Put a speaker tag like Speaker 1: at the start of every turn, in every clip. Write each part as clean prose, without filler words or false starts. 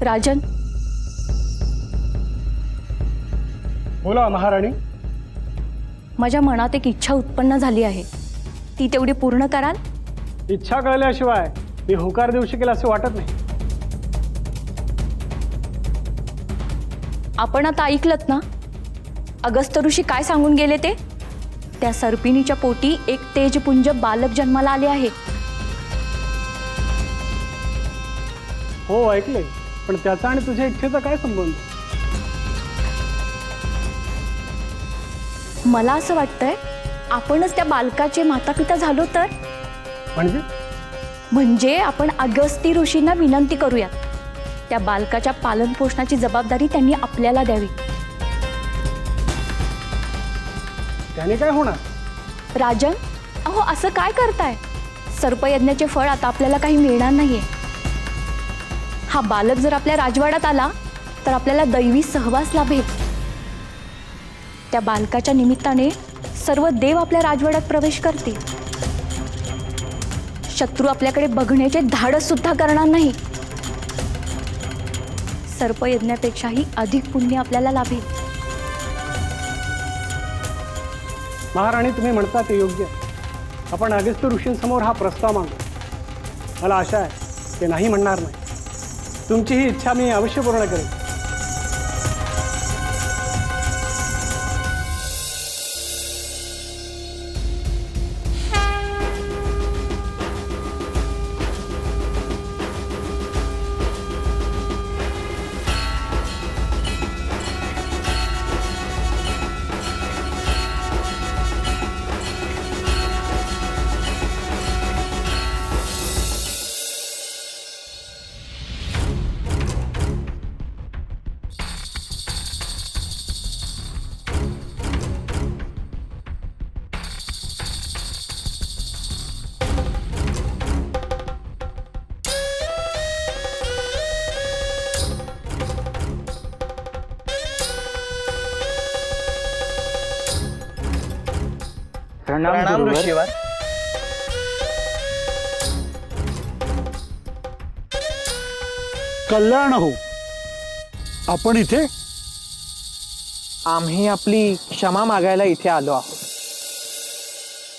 Speaker 1: राजन,
Speaker 2: बोला महाराणी.
Speaker 1: माझ्या मनात एक इच्छा उत्पन्न झाली आहे, ती तेवढी पूर्ण कराल?
Speaker 2: इच्छा कळल्याशिवाय मी होकार देऊ शकेल असे वाटत नाही.
Speaker 1: आपण आता ऐकलत ना, अगस्त ऋषी काय सांगून गेले ते? त्या सर्पिणीच्या पोटी एक तेजपुंज बालक जन्माला आले आहे.
Speaker 2: हो ऐकले, पण त्याचा आणि तुझ्या इच्छेचा काय संबंध?
Speaker 1: मला असं वाटतंय आपणच त्या बालकाचे माता पिता झालो तर. म्हणजे आपण अगस्ती ऋषींना विनंती करूयात, त्या बालकाच्या पालन पोषणाची जबाबदारी त्यांनी आपल्याला द्यावी.
Speaker 2: त्याने काय होणार?
Speaker 1: राजन, अहो असं काय करताय? सर्पयज्ञाचे फळ आता आपल्याला काही मिळणार नाहीये. हा बालक जर आपल्या राजवाड्यात आला तर आपल्याला दैवी सहवास लाभेल. त्या बालकाच्या निमित्ताने सर्व देव आपल्या राजवाड्यात प्रवेश करतील. शत्रू आपल्याकडे बघण्याचे धाडस सुद्धा करणार नाही. सर्पयज्ञापेक्षाही अधिक पुण्य आपल्याला लाभेल.
Speaker 2: महाराणी, तुम्ही म्हणता ते योग्य. आपण अगस्त ऋषींसमोर हा प्रस्ताव मागू. मला आशा आहे ते नाही म्हणणार नाही. तुमची ही इच्छा मी अवश्य पूर्ण करेन.
Speaker 3: प्रणाम ऋषीवर.
Speaker 4: कल्याण हो. आपण इथे?
Speaker 3: आम्ही आपली क्षमा मागायला इथे आलो आहोत.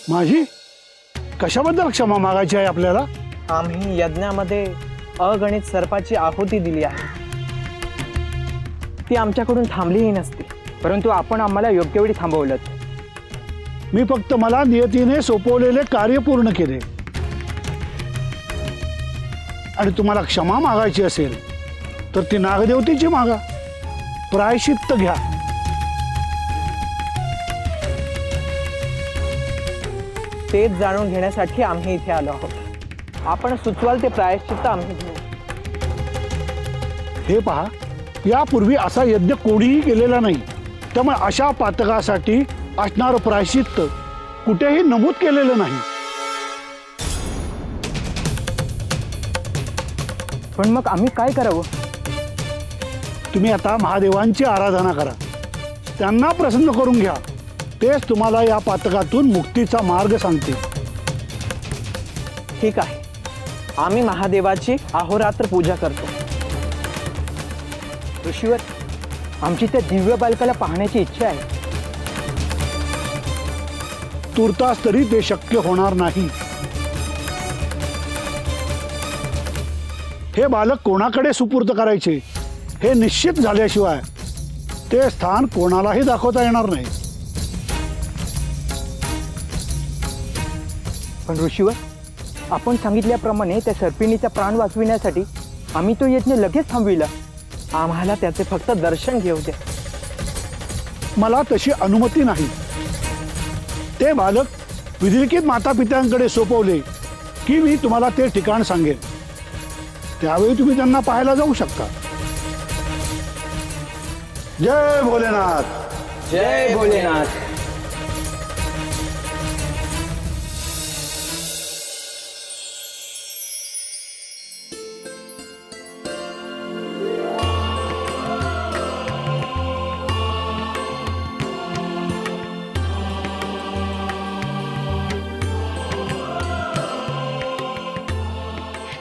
Speaker 4: माझी कशाबद्दल क्षमा मागायची आहे आपल्याला?
Speaker 3: आम्ही यज्ञामध्ये अगणित सर्पाची आहुती दिली आहे. ती आमच्याकडून थांबलीही नसती, परंतु आपण आम्हाला योग्य वेळी थांबवलं.
Speaker 4: मी फक्त मला नियतीने सोपवलेले कार्य पूर्ण केले. आणि तुम्हाला क्षमा मागायची असेल तर ती नागदेवतेची मागा. प्रायश्चित्त घ्या.
Speaker 3: तेच जाणून घेण्यासाठी आम्ही इथे आलो आहोत. आपण सुचवाल ते प्रायश्चित्त आम्ही घेऊ.
Speaker 4: हे पहा, यापूर्वी असा यज्ञ कोणीही केलेला नाही. त्यामुळे अशा पातकासाठी असणारं प्रायश्चित्त कुठेही नमूद केलेलं नाही.
Speaker 3: पण मग आम्ही काय करावं?
Speaker 4: तुम्ही आता महादेवांची आराधना करा. त्यांना प्रसन्न करून घ्या. तेच तुम्हाला या पातकातून मुक्तीचा मार्ग सांगते.
Speaker 3: ठीक आहे, आम्ही महादेवाची अहोरात्र पूजा करतो. ऋषीवर, आमची त्या दिव्य बालकाला पाहण्याची इच्छा आहे.
Speaker 4: तुर्तास तरी ते शक्य होणार नाही. हे बालक कोणाकडे सुपूर्त करायचे हे निश्चित झाल्याशिवाय ते स्थान कोणालाही दाखवता येणार नाही.
Speaker 3: पण ऋषीवर, आपण सांगितल्याप्रमाणे त्या सर्पिणीचा प्राण वाचविण्यासाठी आम्ही तो यज्ञ लगेच थांबविला. आम्हाला त्याचे फक्त दर्शन घेऊ द्या.
Speaker 4: मला तशी अनुमती नाही. ते बालक विधिलिखित माता पित्यांकडे सोपवले की मी तुम्हाला ते ठिकाण सांगेन. त्यावेळी तुम्ही त्यांना पाहायला जाऊ शकता. जय भोलेनाथ.
Speaker 3: जय भोलेनाथ.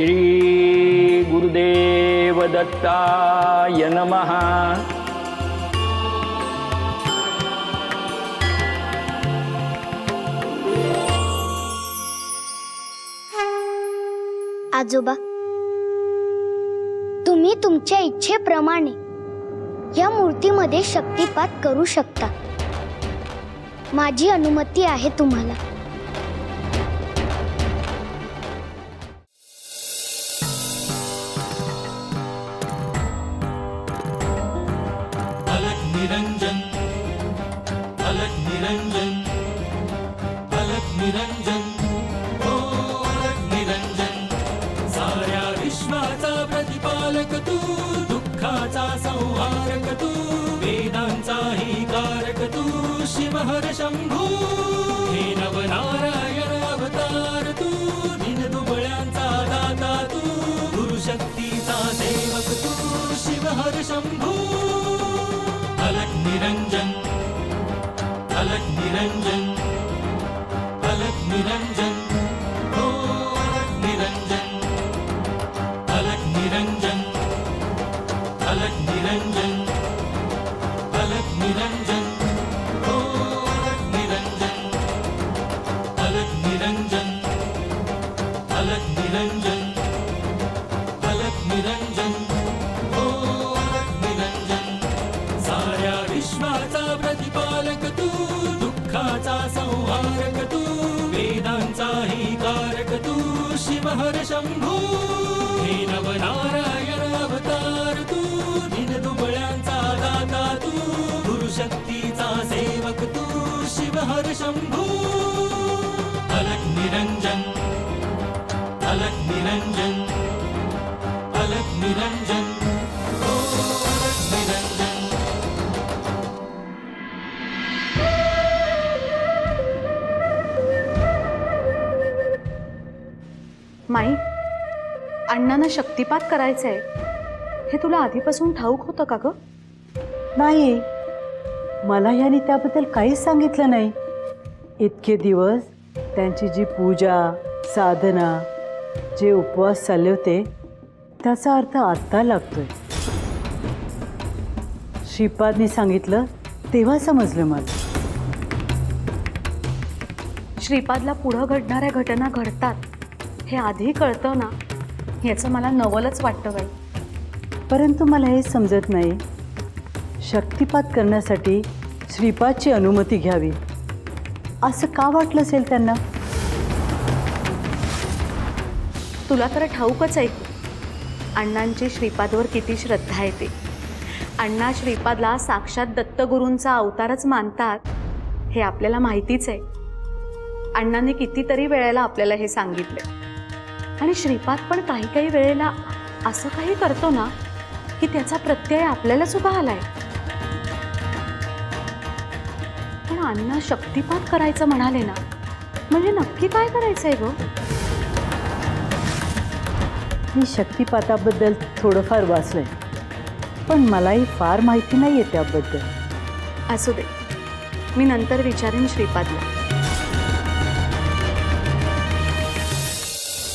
Speaker 5: श्री गुरुदेव दत्ताय नमः.
Speaker 6: आजोबा, तुम्ही तुमच्या इच्छेप्रमाणे या मूर्तीमध्ये शक्तिपात करू शकता. माझी अनुमती आहे तुम्हाला.
Speaker 7: अलग निरंजन, अलग निरंजन, अलग निरंजन, हो अलग निरंजन. साऱ्या विश्वाचा प्रतिपालक तू, दुःखाचा संहारक तू, वेदांचाही कारक तू, शिवहर शंभू. हे नवनारायण अवतार तू, दिनदुबळ्यांचा दाता तू, गुरुशक्तीचा सेवक तू, शिवहर शंभू. अलग निरंजन, अलग निरंजन, अलग निरंजन, हो अलग निरंजन, अलग निरंजन, अलग निरंजन, अलग निरंजन, हो अलग निरंजन, अलग निरंजन, अलग निरंजन, अलग निरंजन, हो अलग निरंजन. साऱ्या विश्वाचा प्रतिपालक तू, दुःखाचा संहारक तू, वेदांचाही कारक तू, शिवहर शंभू. हे नवनारायण अवतार तू, दिनदुबळ्यांचा दाता तू, गुरुशक्तीचा सेवक तू, शिवहर शंभू. अलग निरंजन, अलग निरंजन, अलग निरंजन, हो अलग निरंजन.
Speaker 1: माई, अण्णांना शक्तिपात करायचंय हे तुला आधीपासून ठाऊक होतं का ग?
Speaker 8: नाही, मला ह्याने त्याबद्दल काहीच सांगितलं नाही. इतके दिवस त्यांची जी पूजा साधना, जे उपवास चालले होते त्याचा अर्थ आत्ता लागतोय. श्रीपादने सांगितलं तेव्हा समजलं मला.
Speaker 1: श्रीपादला पुढं घडणाऱ्या घटना घडतात हे आधी कळतं ना, याचं मला नवलच वाटतं बाई.
Speaker 8: परंतु मला हे समजत नाही, शक्तिपात करण्यासाठी श्रीपादची अनुमती घ्यावी असं का वाटलं असेल त्यांना?
Speaker 1: तुला तर ठाऊकच आहे की अण्णांची श्रीपादवर किती श्रद्धा आहे ते. अण्णा श्रीपादला साक्षात दत्तगुरूंचा अवतारच मानतात हे आपल्याला माहितीच आहे. अण्णांनी कितीतरी वेळेला आपल्याला हे सांगितले. आणि श्रीपाद पण काही काही वेळेला असं काही करतो ना की त्याचा प्रत्यय आपल्याला सुद्धा आलाय. पण अण्णा शक्तिपात करायचं म्हणाले ना, म्हणजे नक्की काय करायचंय ग?
Speaker 8: मी शक्तिपाताबद्दल थोडंफार वाचलंय, पण मलाही फार माहिती नाही आहे त्याबद्दल.
Speaker 1: असू दे, मी नंतर विचारेन श्रीपादला.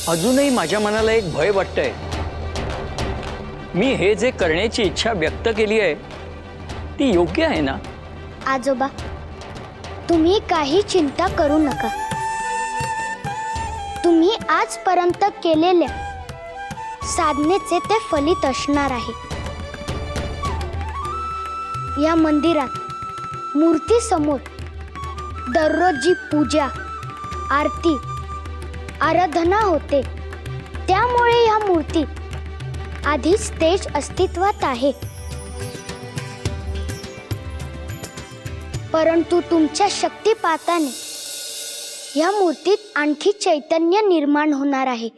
Speaker 5: अजूनही माझ्या मनाला एक भय वाटतंय. मी हे जे करण्याची इच्छा व्यक्त केली आहे ती योग्य आहे ना?
Speaker 6: आजोबा, तुम्ही काही चिंता करू नका. तुम्ही आजपर्यंत केलेल्या साधनेचे ते फलित असणार आहे. या मंदिरात मूर्तीसमोर दररोज जी पूजा, आरती, आराधना होते, त्यामुळे या मूर्ती आधीच तेज अस्तित्वात आहे. परंतु तुमच्या शक्तिपाताने या मूर्तीत आणखी चैतन्य निर्माण होणार आहे.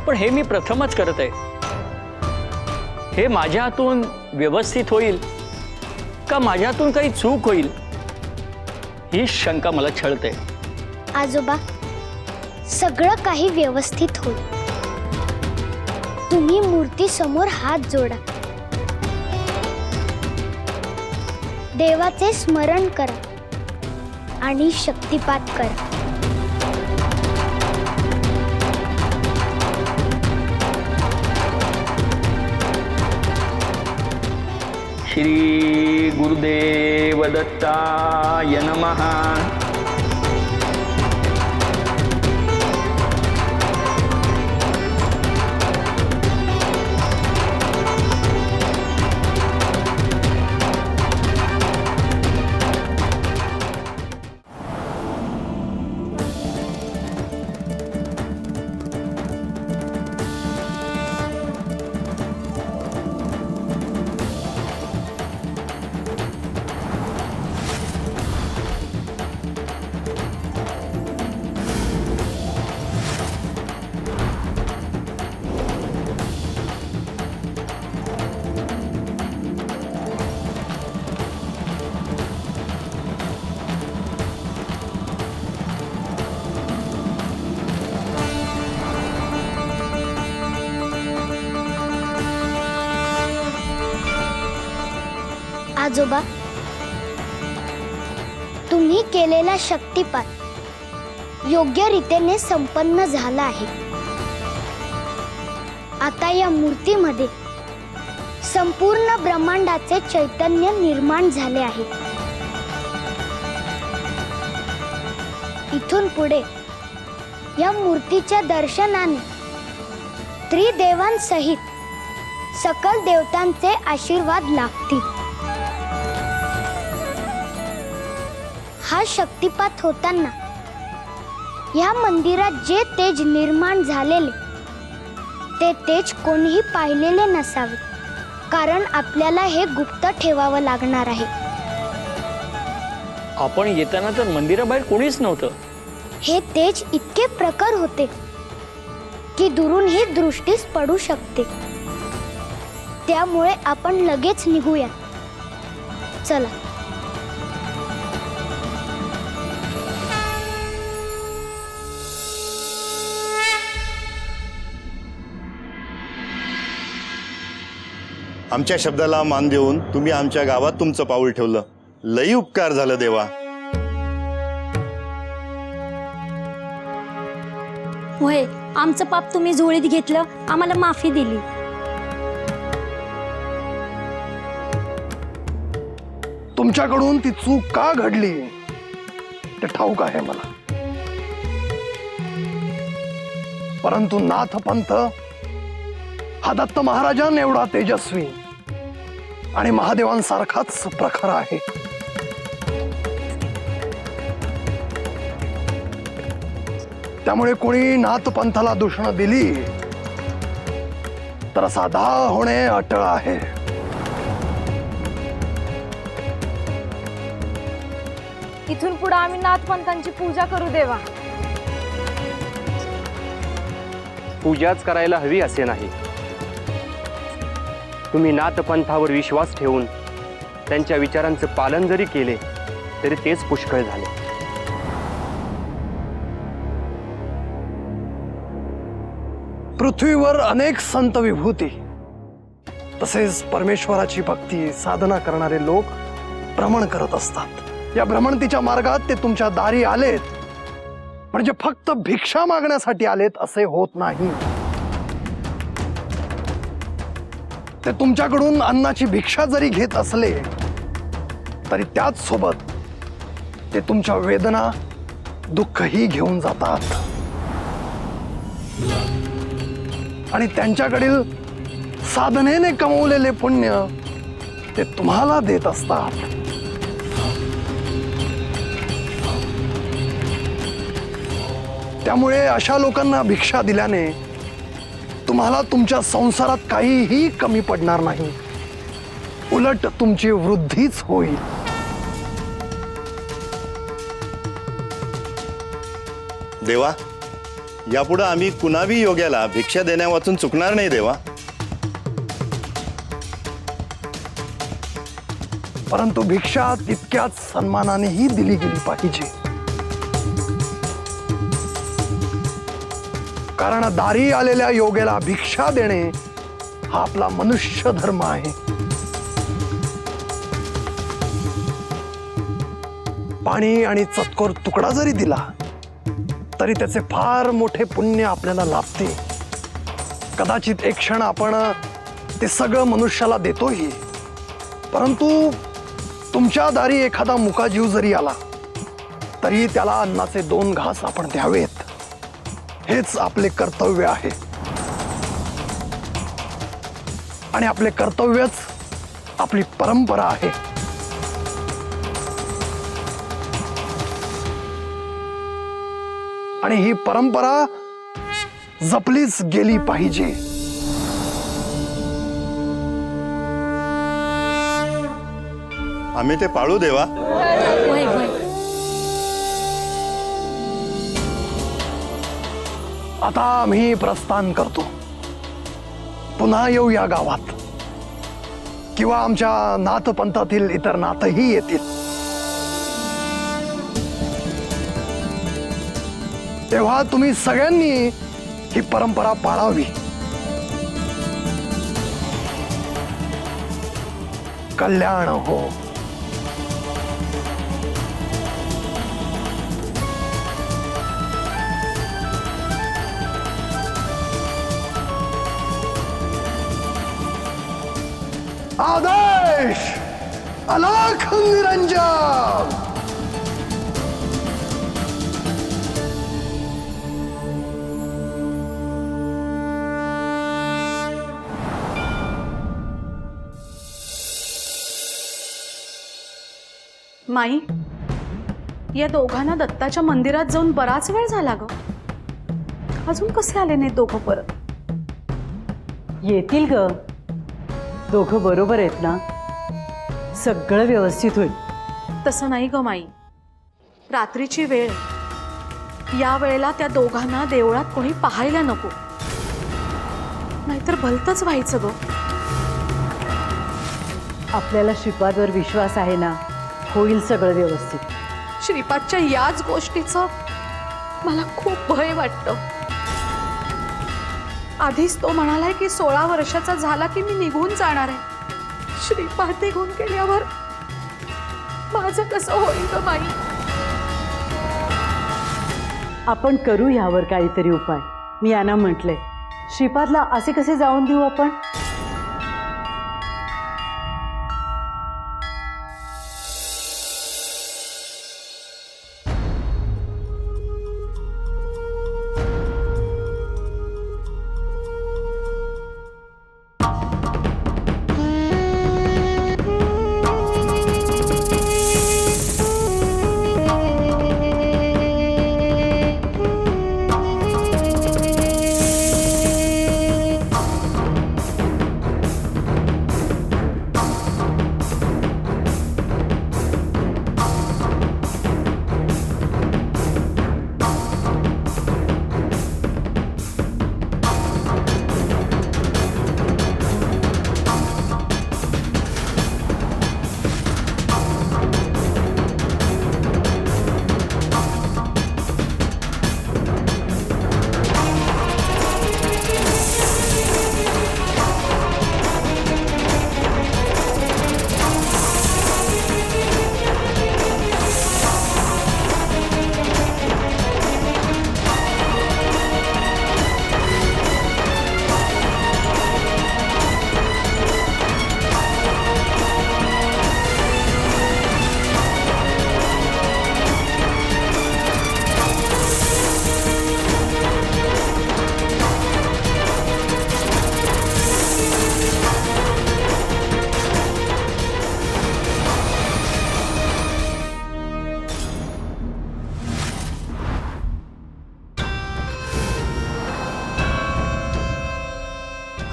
Speaker 5: पण हे मी प्रथमच करत आहे. हे माझ्या हातून व्यवस्थित होईल का माझ्या हातून काही चूक होईल ही शंका मला छळते.
Speaker 6: आजोबा, सगळं काही व्यवस्थित होईल. तुम्ही मूर्ती समोर हात जोडा, देवाचे स्मरण करा आणि शक्तिपात करा.
Speaker 5: श्री गुरुदेव दत्ताय नमः.
Speaker 6: आजोबा, तुम्ही केलेला शक्तिपात योग्य रीतीने संपन्न झाला आहे. आता या मूर्तीमध्ये संपूर्ण ब्रह्मांडाचे चैतन्य निर्माण झाले आहे. इथून पुढे या मूर्तीच्या दर्शनाने त्रिदेवांसहित सकल देवतांचे आशीर्वाद लाभतील. हा शक्तिपात होताना या मंदिरात जे तेज निर्माण झालेले ते तेज कोणीही पाहिलेले नसावे, कारण आपल्याला हे गुप्त ठेवावं लागणार आहे.
Speaker 5: आपण येताना तर मंदिराबाहेर कोणीच नव्हतं.
Speaker 6: हे तेज इतके प्रखर होते की दुरून ही दृष्टीस पडू शकते. त्यामुळे आपण लगेच निघूया. चला.
Speaker 9: आमच्या शब्दाला मान देऊन तुम्ही आमच्या गावात तुमचं पाऊल ठेवलं. लई उपकार झालं देवा.
Speaker 10: होय, आमचं पाप तुम्ही झोळीत घेतलं, आम्हाला माफी दिली.
Speaker 11: तुमच्याकडून ती चूक का घडली ते ठाऊक आहे मला, परंतु नाथपंथ हा दत्त महाराजां एवढा तेजस्वी आणि महादेवांसारखाच प्रखर आहे. त्यामुळे कोणी नाथपंथाला दूषण दिली तर साधा होणे अटळ आहे.
Speaker 10: इथून पुढे आम्ही नाथपंथांची पूजा करू देवा.
Speaker 3: पूजाच करायला हवी असे नाही. तुम्ही नाथपंथावर विश्वास ठेवून त्यांच्या विचारांचं पालन जरी केले तरी तेच पुष्कळ झाले.
Speaker 11: पृथ्वीवर अनेक संत विभूती तसेच परमेश्वराची भक्ती साधना करणारे लोक भ्रमण करत असतात. या भ्रमणतीच्या मार्गात ते तुमच्या दारी आलेत म्हणजे फक्त भिक्षा मागण्यासाठी आलेत असे होत नाही. ते तुमच्याकडून अन्नाची भिक्षा जरी घेत असले तरी त्याच सोबत ते तुमच्या वेदना दुःखही घेऊन जातात आणि त्यांच्याकडील साधनेने कमवलेले पुण्य ते तुम्हाला देत असतात. त्यामुळे अशा लोकांना भिक्षा दिल्याने तुम्हाला तुमच्या संसारात काहीही कमी पडणार नाही, उलट तुमची वृद्धीच होईल.
Speaker 9: देवा, यापुढे आम्ही कुणावी योग्याला भिक्षा देण्यावाचून चुकणार नाही देवा.
Speaker 11: परंतु भिक्षा तितक्याच सन्मानानेही दिली गेली पाहिजे, कारण दारी आलेल्या योग्याला भिक्षा देणे हा आपला मनुष्य धर्म आहे. पाणी आणि चतकोर तुकडा जरी दिला तरी त्याचे फार मोठे पुण्य आपल्याला लाभते. कदाचित एक क्षण आपण ते सगळं मनुष्याला देतोही, परंतु तुमच्या दारी एखादा मुका जीव जरी आला तरी त्याला अन्नाचे 2 घास आपण द्यावेत, हेच आपले कर्तव्य आहे. आणि आपले कर्तव्यच आपली परंपरा आहे. आणि ही परंपरा जपलीच गेली पाहिजे.
Speaker 9: आम्ही ते पाळू देवा.
Speaker 10: होय होय.
Speaker 11: आता आम्ही प्रस्थान करतो. पुन्हा येऊ या गावात, किंवा आमच्या नातपंथातील इतर नातही येतील. तेव्हा तुम्ही सगळ्यांनी ही परंपरा पाळावी. कल्याण हो. आदेश अलख निरंजन.
Speaker 12: माई, या दोघांना दत्ताच्या मंदिरात जाऊन बराच वेळ झाला ग. अजून कसे आले नाही दोघं परत?
Speaker 8: येतील ग. दोघं बरोबर आहेत ना? सगळं व्यवस्थित होईल.
Speaker 12: तसं नाही ग माई, रात्रीची वेळ आहे. या वेळेला त्या दोघांना देवळात कोणी पाहायला नको, नाहीतर भलतंच व्हायचं ग.
Speaker 8: आपल्याला श्रीपादवर विश्वास आहे ना, होईल सगळं व्यवस्थित.
Speaker 12: श्रीपादच्या याच गोष्टीचं मला खूप भय वाटतं. आधीच तो म्हणालाय की 16 वर्षाचा झाला की मी निघून जाणार आहे. श्रीपाद निघून गेल्यावर माझं कसं होईल ग बाई?
Speaker 8: आपण करू यावर काहीतरी उपाय. मी यांना म्हटलंय, श्रीपादला असे कसे जाऊन देऊ आपण?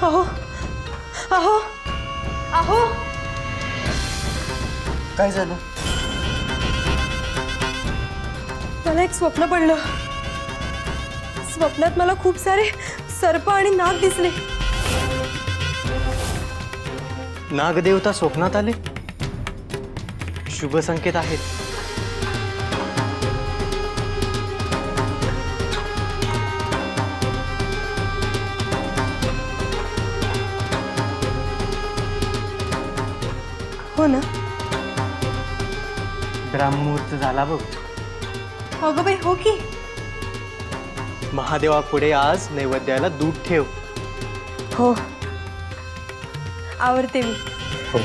Speaker 12: अहो अहो अहो,
Speaker 3: काय झालं?
Speaker 12: मला एक स्वप्न पडलं. स्वप्नात मला खूप सारे सर्प आणि नाग दिसले.
Speaker 3: नागदेवता स्वप्नात आले? शुभ संकेत आहेत.
Speaker 12: हो ना?
Speaker 3: ब्राह्ममुहूर्त झाला बघ.
Speaker 12: अगं बाई, हो की.
Speaker 3: महादेवा पुढे आज नैवेद्याला दूध ठेव.
Speaker 12: हो, आवडते मी.
Speaker 3: हो.